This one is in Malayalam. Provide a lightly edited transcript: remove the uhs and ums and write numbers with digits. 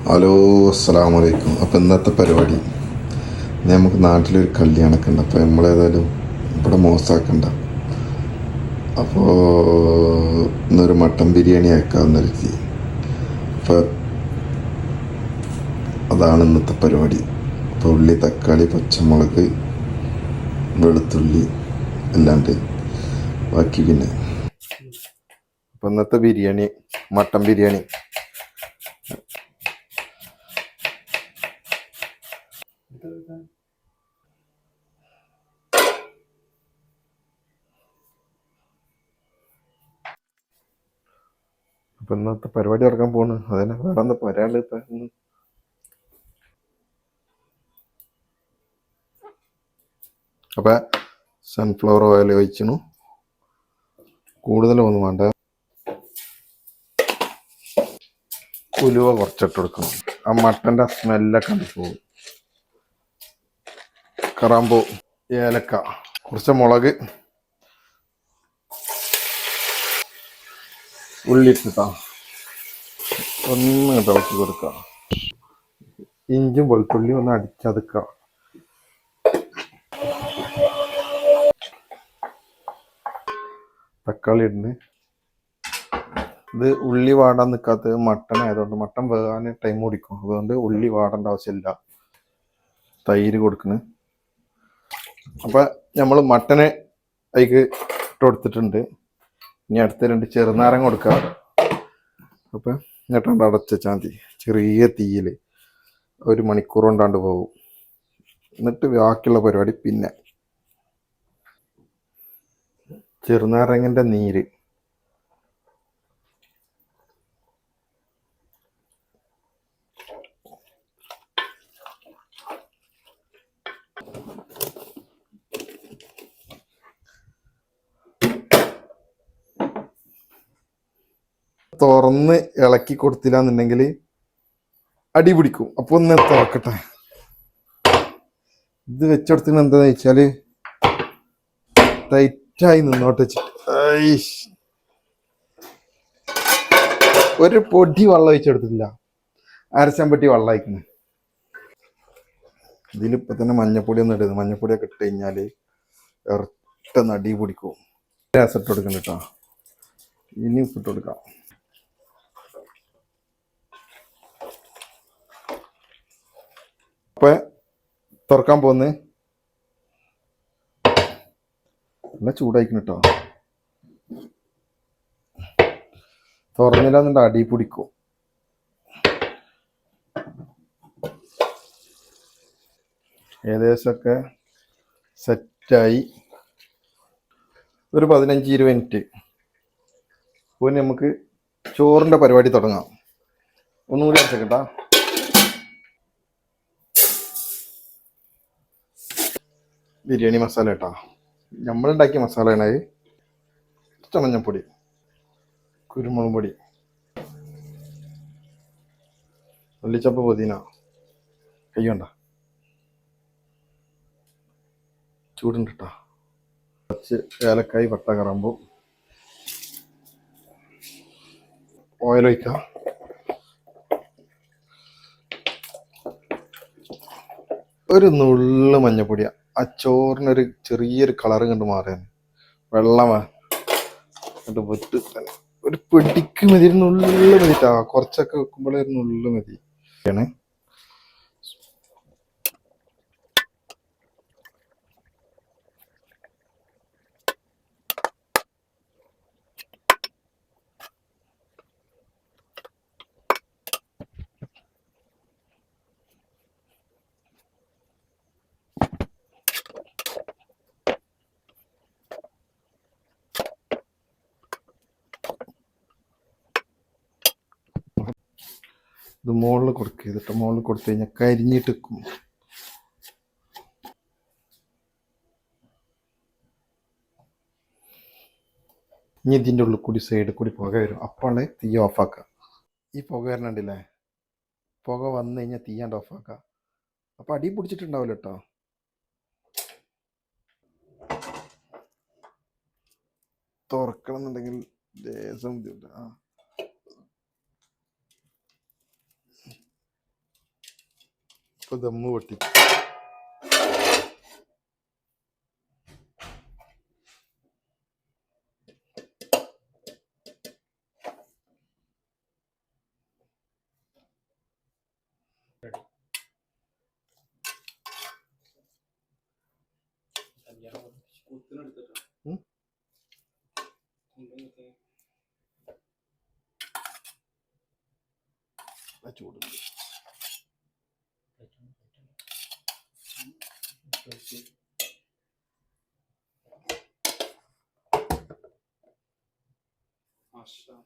ഹലോ, അസ്സലാമു അലൈക്കും. അപ്പോൾ ഇന്നത്തെ പരിപാടി നമുക്ക് നാട്ടിലൊരു കല്യാണമൊക്കെ ഉണ്ട്. അപ്പോൾ നമ്മളേതായാലും ഇവിടെ മോശമാക്കണ്ട. അപ്പോൾ ഇന്നൊരു മട്ടൻ ബിരിയാണി ആക്കാമെന്ന് കരുതി. അപ്പോൾ അതാണ് ഇന്നത്തെ പരിപാടി. അപ്പോൾ ഉള്ളി, തക്കാളി, പച്ചമുളക്, വെളുത്തുള്ളി അല്ലാണ്ട് ബാക്കി പിന്നെ. അപ്പോൾ ഇന്നത്തെ ബിരിയാണി മട്ടൻ ബിരിയാണി. അപ്പം ഇന്നത്തെ പരിപാടി ഇറക്കാൻ പോണ്. അതിനെ വേറെ എന്താ പറയാനുള്ളത് ഇപ്പം? അപ്പം സൺഫ്ലവർ ഓയിൽ ഒഴിച്ചു. കൂടുതലൊന്നും വേണ്ട. ഉലുവ കുറച്ചിട്ട് കൊടുക്കണം. ആ മട്ടൻ്റെ സ്മെല്ലൊക്കെ കണ്ടു പോകും. കറാമ്പൂ, ഏലക്ക, കുറച്ച് മുളക്, ഉള്ളിട്ടിട്ടാ ഒന്ന് ഇളക്കി കൊടുക്കുക. ഇഞ്ചും വെളുത്തുള്ളിയും ഒന്ന് അടിച്ചതുക്കുക. തക്കാളി ഇടുന്നു. ഇത് ഉള്ളി വാടാൻ നിൽക്കാത്തത് മട്ടൺ ആയതുകൊണ്ട് മട്ടൺ വേകാൻ ടൈം കുടിക്കും. അതുകൊണ്ട് ഉള്ളി വാടേണ്ട ആവശ്യമില്ല. തൈര് കൊടുക്കണ്. അപ്പം നമ്മൾ മട്ടന് അതിക്ക് ഇട്ട് കൊടുത്തിട്ടുണ്ട്. ഇനി അടുത്ത 2 ചെറുനാരങ്ങ കൊടുക്കുക. അപ്പം എന്നിട്ടുണ്ട് അടച്ചാൽ മതി. ചെറിയ തീയിൽ 1 മണിക്കൂർ കൊണ്ടാണ്ട് പോകും. എന്നിട്ട് ബാക്കിയുള്ള പരിപാടി പിന്നെ. ചെറുനാരങ്ങൻ്റെ നീര്, തുറന്ന് ഇളക്കി കൊടുത്തില്ല എന്നുണ്ടെങ്കിൽ അടി പിടിക്കും. അപ്പോൾ ഒന്ന് തുറക്കട്ടെ. ഇത് വെച്ചെടുത്തിന് എന്താന്ന് വെച്ചാൽ ടൈറ്റായി നിന്നോട്ട് വെച്ചിട്ട് ഒരു പൊടി വെള്ളം ഒഴിച്ചെടുത്തിട്ടില്ല. അരച്ചമ്പട്ടി വെള്ളം ഒഴിക്കണേ. ഇതിലിപ്പോൾ തന്നെ മഞ്ഞപ്പൊടി ഒന്നും ഇടുന്നത്. മഞ്ഞപ്പൊടിയൊക്കെ ഇട്ട് കഴിഞ്ഞാൽ ഇറട്ട നടി പിടിക്കും. രസമിട്ട് കൊടുക്കണം കേട്ടോ. ഇനി ഉപ്പിട്ട് കൊടുക്കാം. അപ്പം തുറക്കാൻ പോകുന്നത് നല്ല ചൂടായിക്കണം കേട്ടോ. തുറന്നില്ല എന്നുണ്ട് അടി പിടിക്കും. ഏകദേശമൊക്കെ സെറ്റായി. ഒരു 15-20 മിനിറ്റ്. അപ്പോൾ നമുക്ക് ചോറിൻ്റെ പരിപാടി തുടങ്ങാം. ഒന്നുകൂടി അടച്ചേക്കട്ടാ. ബിരിയാണി മസാല കേട്ടോ. നമ്മളുണ്ടാക്കിയ മസാലയാണ്. ഇഷ്ടം മഞ്ഞപ്പൊടി, കുരുമുളക് പൊടി, ഉള്ളിച്ചപ്പ്, പുതിന, കയ്യണ്ട ചൂടുണ്ട് കേട്ടോ. കുറച്ച് ഏലക്കായി, പട്ട, കറാമ്പൂ, ഓയിൽ ഒഴിക്കാം. ഒരു നുള്ളു മഞ്ഞപ്പൊടിയാ. ആ ചോറിനൊരു ചെറിയൊരു കളറ് കണ്ട് മാറാൻ. വെള്ളമാ എന്നിട്ട് പൊട്ട് ഒരു പിടിക്ക് മതി. ഒരു നുള്ളു മതിട്ടാ. കുറച്ചൊക്കെ വെക്കുമ്പോഴേ ഒരു നുള്ളു മതി. ഇത് മുകളിൽ കൊടുക്കുക. ഇതിട്ട് മുകളിൽ കൊടുത്തു കഴിഞ്ഞാൽ കരിഞ്ഞിട്ട് വെക്കും. ഇനി ഇതിൻ്റെ ഉള്ളിൽ കൂടി സൈഡിൽ കൂടി പുക വരും. അപ്പോൾ തീ ഓഫാക്കുക. ഈ പുക വരണുണ്ടല്ലേ? പുക വന്നു കഴിഞ്ഞാൽ തീയാണ്ട് ഓഫാക്കുക. അപ്പോൾ അടി പിടിച്ചിട്ടുണ്ടാവില്ല കേട്ടോ. തുറക്കണം എന്നുണ്ടെങ്കിൽ ലേശം ബുദ്ധിമുട്ട്. ഇപ്പൊ ദമ്മ് പൊട്ടി. ചൂട് മാഷാ